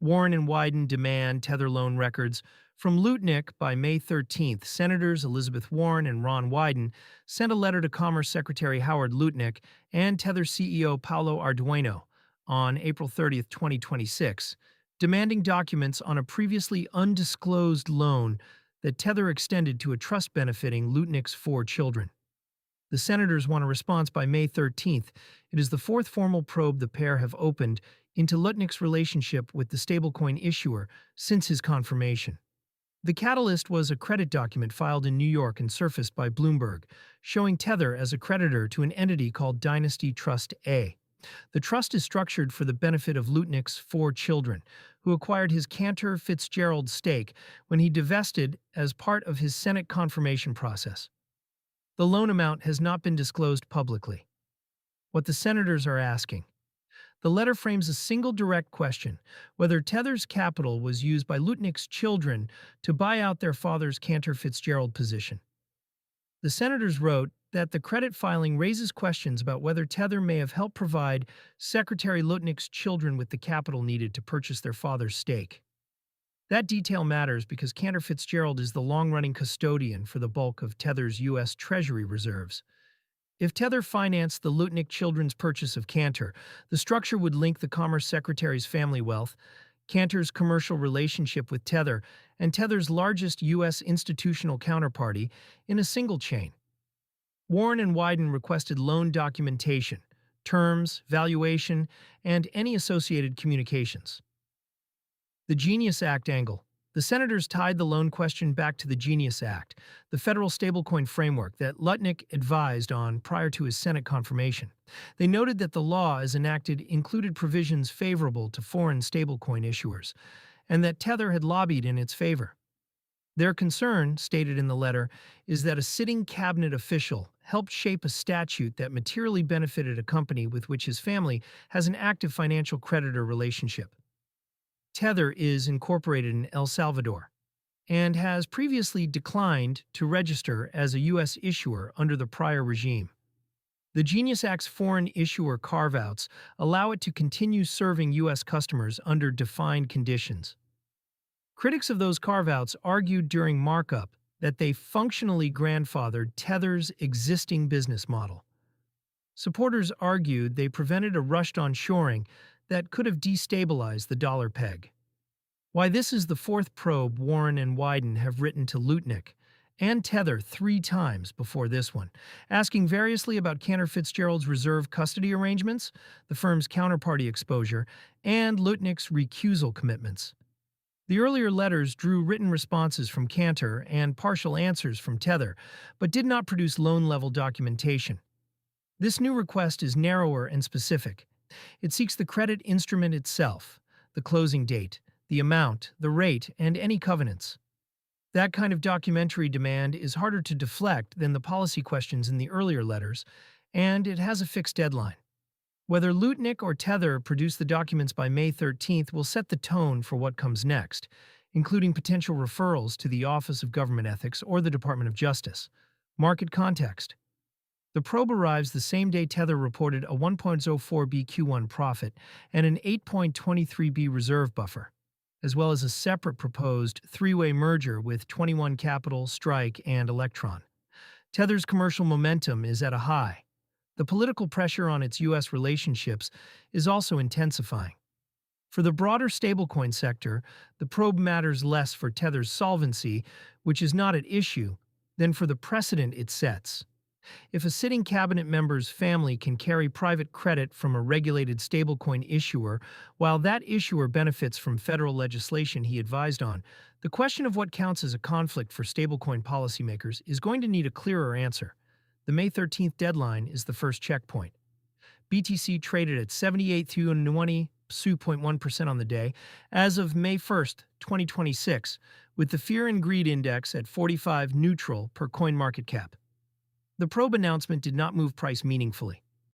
Warren and Wyden demand Tether loan records. From Lutnick by May 13th, Senators Elizabeth Warren and Ron Wyden sent a letter to Commerce Secretary Howard Lutnick and Tether CEO Paulo Arduino on April 30th, 2026, demanding documents on a previously undisclosed loan that Tether extended to a trust benefiting Lutnick's 4 children. The senators want a response by May 13th. It is the fourth formal probe the pair have opened into Lutnick's relationship with the stablecoin issuer since his confirmation. The catalyst was a credit document filed in New York and surfaced by Bloomberg, showing Tether as a creditor to an entity called Dynasty Trust A. The trust is structured for the benefit of Lutnick's 4 children, who acquired his Cantor Fitzgerald stake when he divested as part of his Senate confirmation process. The loan amount has not been disclosed publicly. What the senators are asking. The letter frames a single direct question: whether Tether's capital was used by Lutnick's children to buy out their father's Cantor Fitzgerald position. The senators wrote that the credit filing raises questions about whether Tether may have helped provide Secretary Lutnick's children with the capital needed to purchase their father's stake. That detail matters because Cantor Fitzgerald is the long-running custodian for the bulk of Tether's U.S. Treasury reserves. If Tether financed the Lutnick children's purchase of Cantor, the structure would link the Commerce Secretary's family wealth, Cantor's commercial relationship with Tether, and Tether's largest U.S. institutional counterparty in a single chain. Warren and Wyden requested loan documentation, terms, valuation, and any associated communications. The Genius Act angle. The senators tied the loan question back to the Genius Act, the federal stablecoin framework that Lutnick advised on prior to his Senate confirmation. They noted that the law, as enacted, included provisions favorable to foreign stablecoin issuers, and that Tether had lobbied in its favor. Their concern, stated in the letter, is that a sitting cabinet official helped shape a statute that materially benefited a company with which his family has an active financial creditor relationship. Tether is incorporated in El Salvador and has previously declined to register as a U.S. issuer under the prior regime. The Genius Act's foreign issuer carve-outs allow it to continue serving U.S. customers under defined conditions. Critics of those carve-outs argued during markup that they functionally grandfathered Tether's existing business model. Supporters argued they prevented a rushed onshoring that could have destabilized the dollar peg. Why this is the fourth probe Warren and Wyden have written to Lutnick and Tether 3 times before this one, asking variously about Cantor Fitzgerald's reserve custody arrangements, the firm's counterparty exposure, and Lutnick's recusal commitments. The earlier letters drew written responses from Cantor and partial answers from Tether, but did not produce loan-level documentation. This new request is narrower and specific. It seeks the credit instrument itself, the closing date, the amount, the rate, and any covenants. That kind of documentary demand is harder to deflect than the policy questions in the earlier letters, and it has a fixed deadline. Whether Lutnick or Tether produce the documents by May 13th will set the tone for what comes next, including potential referrals to the Office of Government Ethics or the Department of Justice. Market context. The probe arrives the same day Tether reported a 1.04B Q1 profit and an 8.23B reserve buffer, as well as a separate proposed 3-way merger with 21 Capital, Strike, and Electron. Tether's commercial momentum is at a high. The political pressure on its U.S. relationships is also intensifying. For the broader stablecoin sector, the probe matters less for Tether's solvency, which is not at issue, than for the precedent it sets. If a sitting cabinet member's family can carry private credit from a regulated stablecoin issuer while that issuer benefits from federal legislation he advised on, the question of what counts as a conflict for stablecoin policymakers is going to need a clearer answer. The May 13th deadline is the first checkpoint. BTC traded at 78.20% on the day as of May 1st, 2026, with the Fear and Greed Index at 45 neutral per CoinMarketCap. The probe announcement did not move price meaningfully.